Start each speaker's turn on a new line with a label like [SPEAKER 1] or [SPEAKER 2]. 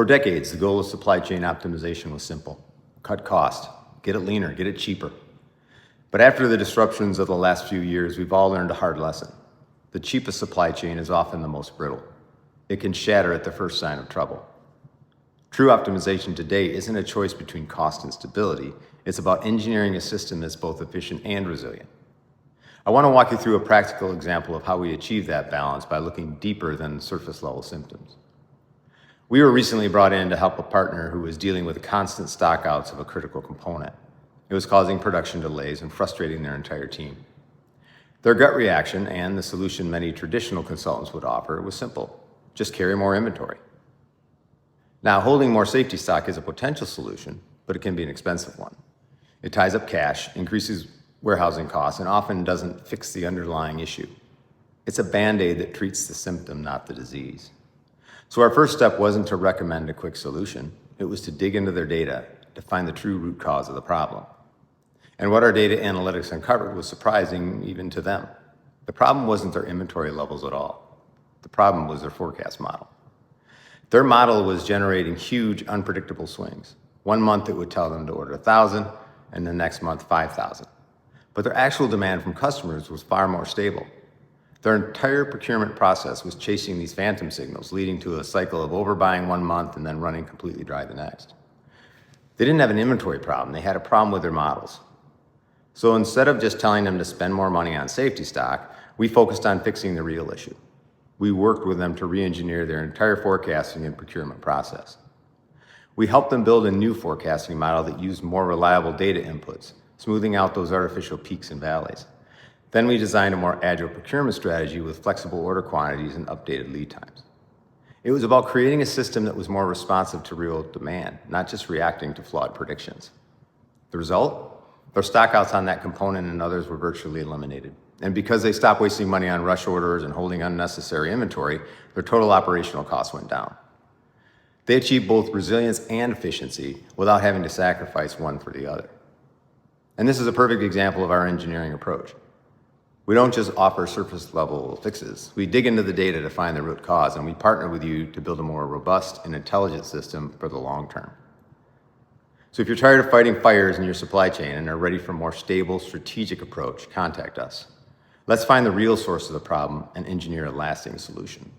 [SPEAKER 1] For decades, the goal of supply chain optimization was simple: cut cost, get it leaner, get it cheaper. But after the disruptions of the last few years, we've all learned a hard lesson. The cheapest supply chain is often the most brittle. It can shatter at the first sign of trouble. True optimization today isn't a choice between cost and stability. It's about engineering a system that's both efficient and resilient. I want to walk you through a practical example of how we achieve that balance by looking deeper than surface level symptoms. We were recently brought in to help a partner who was dealing with constant stockouts of a critical component. It was causing production delays and frustrating their entire team. Their gut reaction, and the solution many traditional consultants would offer, was simple: just carry more inventory. Now, holding more safety stock is a potential solution, but it can be an expensive one. It ties up cash, increases warehousing costs, and often doesn't fix the underlying issue. It's a Band-Aid that treats the symptom, not the disease. So our first step wasn't to recommend a quick solution. It was to dig into their data to find the true root cause of the problem. And what our data analytics uncovered was surprising even to them. The problem wasn't their inventory levels at all. The problem was their forecast model. Their model was generating huge, unpredictable swings. One month it would tell them to order 1,000, and the next month 5,000. But their actual demand from customers was far more stable. Their entire procurement process was chasing these phantom signals, leading to a cycle of overbuying one month and then running completely dry the next. They didn't have an inventory problem, they had a problem with their models. So instead of just telling them to spend more money on safety stock, we focused on fixing the real issue. We worked with them to re-engineer their entire forecasting and procurement process. We helped them build a new forecasting model that used more reliable data inputs, smoothing out those artificial peaks and valleys. Then we designed a more agile procurement strategy with flexible order quantities and updated lead times. It was about creating a system that was more responsive to real demand, not just reacting to flawed predictions. The result? Their stockouts on that component and others were virtually eliminated. And because they stopped wasting money on rush orders and holding unnecessary inventory, their total operational costs went down. They achieved both resilience and efficiency without having to sacrifice one for the other. And this is a perfect example of our engineering approach. We don't just offer surface level fixes. We dig into the data to find the root cause, and we partner with you to build a more robust and intelligent system for the long term. So if you're tired of fighting fires in your supply chain and are ready for a more stable, strategic approach, contact us. Let's find the real source of the problem and engineer a lasting solution.